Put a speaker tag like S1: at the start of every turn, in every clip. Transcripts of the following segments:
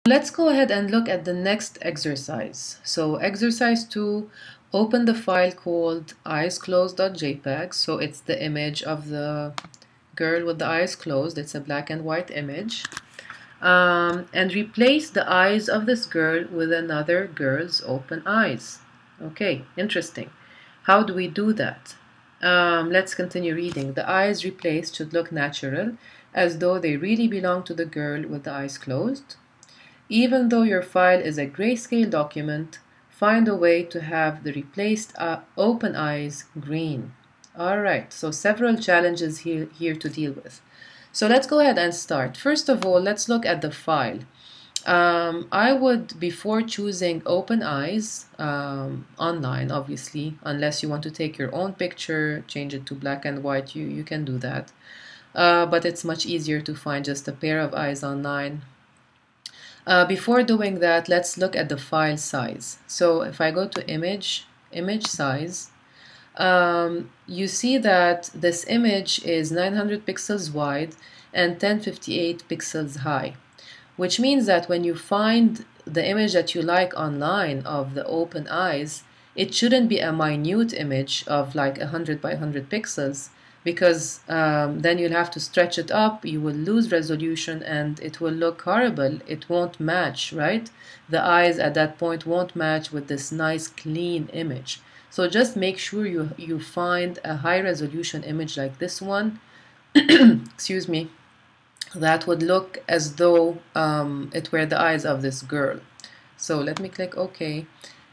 S1: Let's go ahead and look at the next exercise. So exercise 2, open the file called eyesclosed.jpg. So it's the image of the girl with the eyes closed. It's a black and white image. And replace the eyes of this girl with another girl's open eyes. Okay, interesting. How do we do that? Let's continue reading. The eyes replaced should look natural, as though they really belong to the girl with the eyes closed. Even though your file is a grayscale document, find a way to have the replaced open eyes green. Alright, so several challenges here to deal with. So let's go ahead and start. First of all, let's look at the file. I would, before choosing open eyes, online obviously, unless you want to take your own picture, change it to black and white, you can do that. But it's much easier to find just a pair of eyes online. Before doing that, let's look at the file size. So if I go to image size, you see that this image is 900 pixels wide and 1058 pixels high, which means that when you find the image that you like online of the open eyes, it shouldn't be a minute image of like 100 by 100 pixels, because then you'll have to stretch it up, you will lose resolution, and it will look horrible. It won't match, right? The eyes at that point won't match with this nice clean image. So just make sure you find a high resolution image like this one, excuse me, that would look as though it were the eyes of this girl. So let me click OK.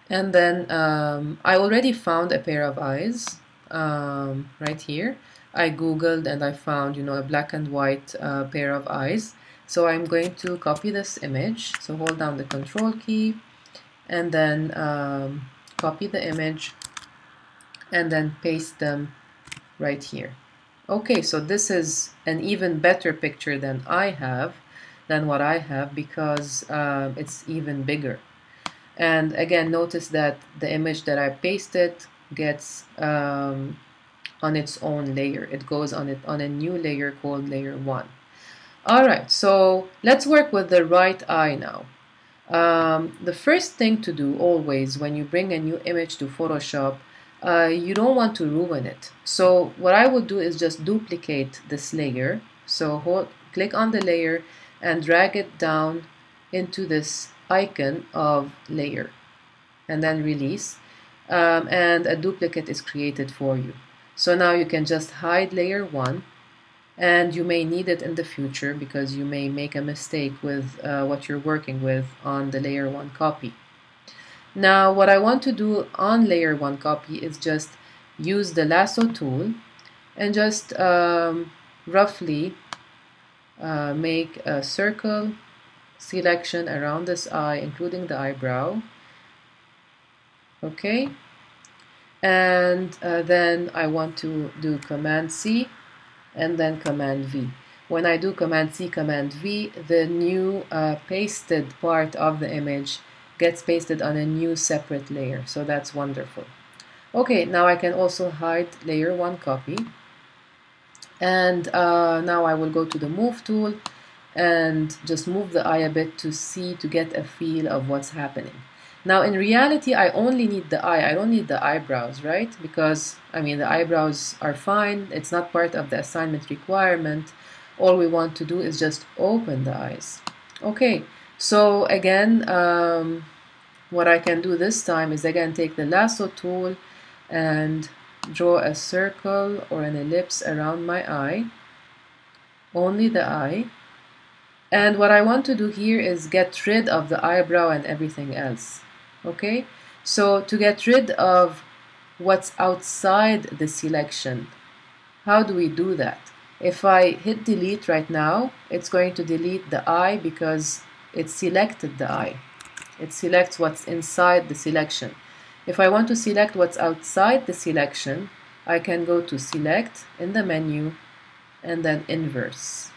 S1: And then I already found a pair of eyes right here. I googled and I found, a black and white pair of eyes. So I'm going to copy this image. So hold down the control key and then copy the image and then paste them right here. Okay, so this is an even better picture than what I have, because it's even bigger. And again, notice that the image that I pasted gets on its own layer. It goes on a new layer called layer 1. Alright, so let's work with the right eye now. The first thing to do always when you bring a new image to Photoshop, you don't want to ruin it. So what I would do is just duplicate this layer. So click on the layer and drag it down into this icon of layer and then release, and a duplicate is created for you. So now you can just hide layer 1, and you may need it in the future because you may make a mistake with what you're working with on the layer 1 copy. Now what I want to do on layer 1 copy is just use the lasso tool and just roughly make a circle selection around this eye, including the eyebrow. Okay, and then I want to do Command C and then Command V. When I do Command C, Command V, the new pasted part of the image gets pasted on a new separate layer. So that's wonderful. Okay, now I can also hide layer 1 copy. And now I will go to the Move tool and just move the eye a bit to get a feel of what's happening. Now in reality, I only need the eye. I don't need the eyebrows, right? Because, I mean, the eyebrows are fine. It's not part of the assignment requirement. All we want to do is just open the eyes. Okay, so again, what I can do this time is again take the lasso tool and draw a circle or an ellipse around my eye, only the eye. And what I want to do here is get rid of the eyebrow and everything else. Okay, so to get rid of what's outside the selection, how do we do that? If I hit delete right now, it's going to delete the eye because it selected the eye. It selects what's inside the selection. If I want to select what's outside the selection, I can go to Select in the menu and then Inverse.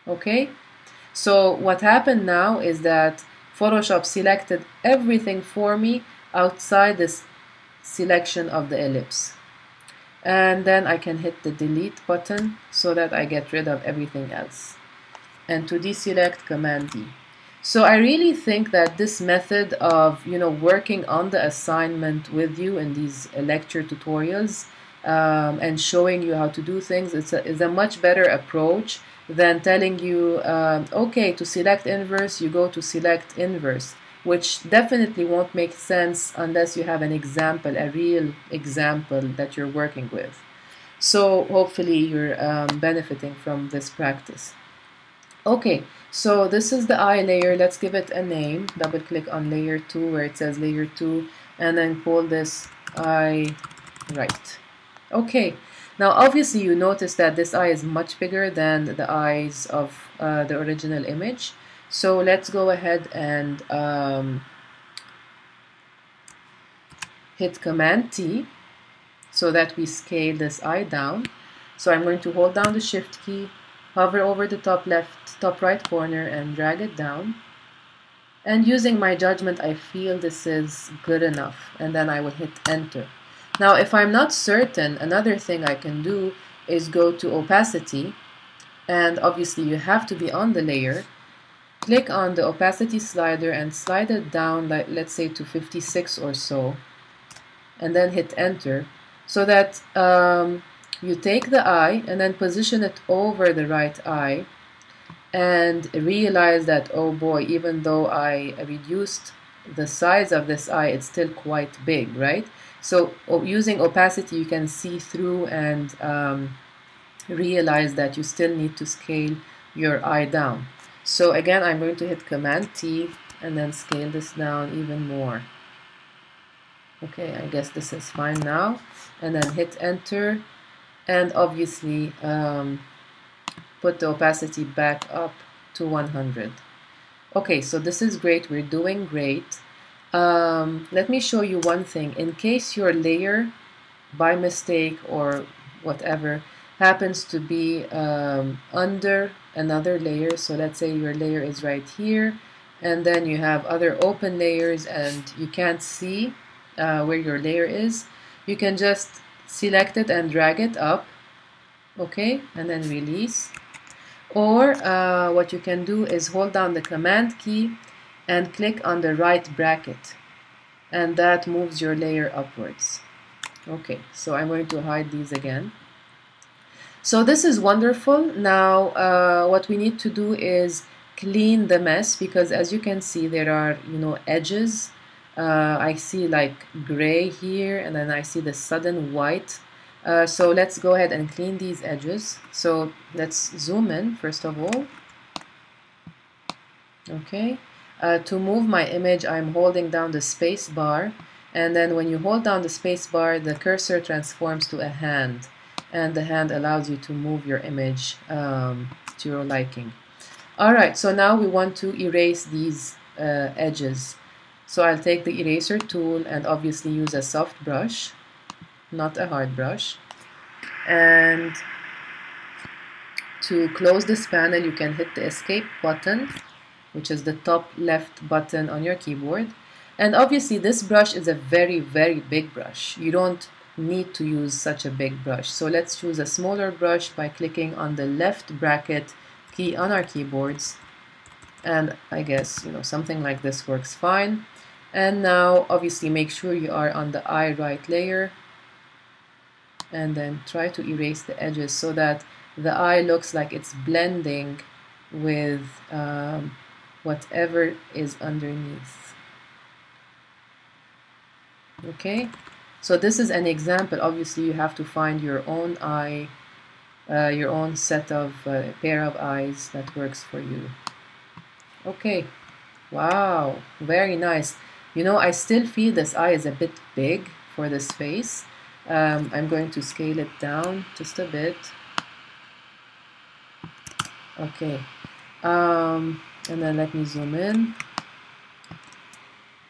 S1: Okay, so what happened now is that Photoshop selected everything for me outside this selection of the ellipse. And then I can hit the delete button so that I get rid of everything else. And to deselect, Command D. So I really think that this method of, working on the assignment with you in these lecture tutorials and showing you how to do things is a much better approach than telling you, okay, to select inverse, you go to select inverse, which definitely won't make sense unless you have an example, a real example that you're working with. So hopefully you're benefiting from this practice. Okay, so this is the eye layer. Let's give it a name. Double click on layer 2 where it says layer 2 and then call this eye right. Okay, now obviously you notice that this eye is much bigger than the eyes of the original image. So let's go ahead and hit Command T so that we scale this eye down. So I'm going to hold down the Shift key, hover over the top right corner and drag it down. And using my judgment, I feel this is good enough, and then I will hit Enter. Now, if I'm not certain, another thing I can do is go to Opacity, and obviously you have to be on the layer. Click on the opacity slider and slide it down, like let's say to 56 or so, and then hit Enter, so that you take the eye and then position it over the right eye and realize that, oh boy, even though I reduced the size of this eye, it's still quite big, right? So using opacity, you can see through and realize that you still need to scale your eye down. So again, I'm going to hit Command T and then scale this down even more. Okay, I guess this is fine now. And then hit Enter, and obviously put the opacity back up to 100. Okay, so this is great. We're doing great. Let me show you one thing. In case your layer, by mistake or whatever, happens to be under another layer, so let's say your layer is right here, and then you have other open layers and you can't see where your layer is, you can just select it and drag it up, okay, and then release. Or what you can do is hold down the Command key and click on the right bracket, and that moves your layer upwards. Okay, so I'm going to hide these again. So this is wonderful. Now what we need to do is clean the mess, because as you can see there are edges. I see like gray here, and then I see the sudden white. So let's go ahead and clean these edges. So let's zoom in first of all. Okay, to move my image, I'm holding down the space bar, and then when you hold down the space bar, the cursor transforms to a hand, and the hand allows you to move your image to your liking. Alright, so now we want to erase these edges. So I'll take the eraser tool and obviously use a soft brush, not a hard brush. And to close this panel, you can hit the Escape button, which is the top left button on your keyboard. And obviously this brush is a very, very big brush. You don't need to use such a big brush. So let's choose a smaller brush by clicking on the left bracket key on our keyboards. And I guess, something like this works fine. And now obviously make sure you are on the eye right layer, and then try to erase the edges so that the eye looks like it's blending with whatever is underneath. Okay, so this is an example. Obviously you have to find your own eye, your own set of pair of eyes that works for you. Okay, wow, very nice. I still feel this eye is a bit big for this face. I'm going to scale it down just a bit. Okay, and then let me zoom in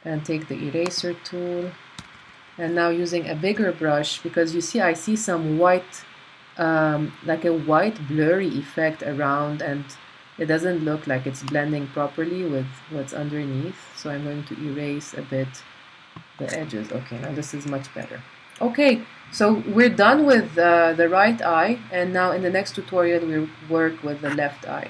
S1: and take the eraser tool, and now using a bigger brush, because you see I see some white, like a white blurry effect around, and it doesn't look like it's blending properly with what's underneath. So I'm going to erase a bit the edges. Okay, now this is much better. Okay, so we're done with the right eye, and now in the next tutorial we'll work with the left eye.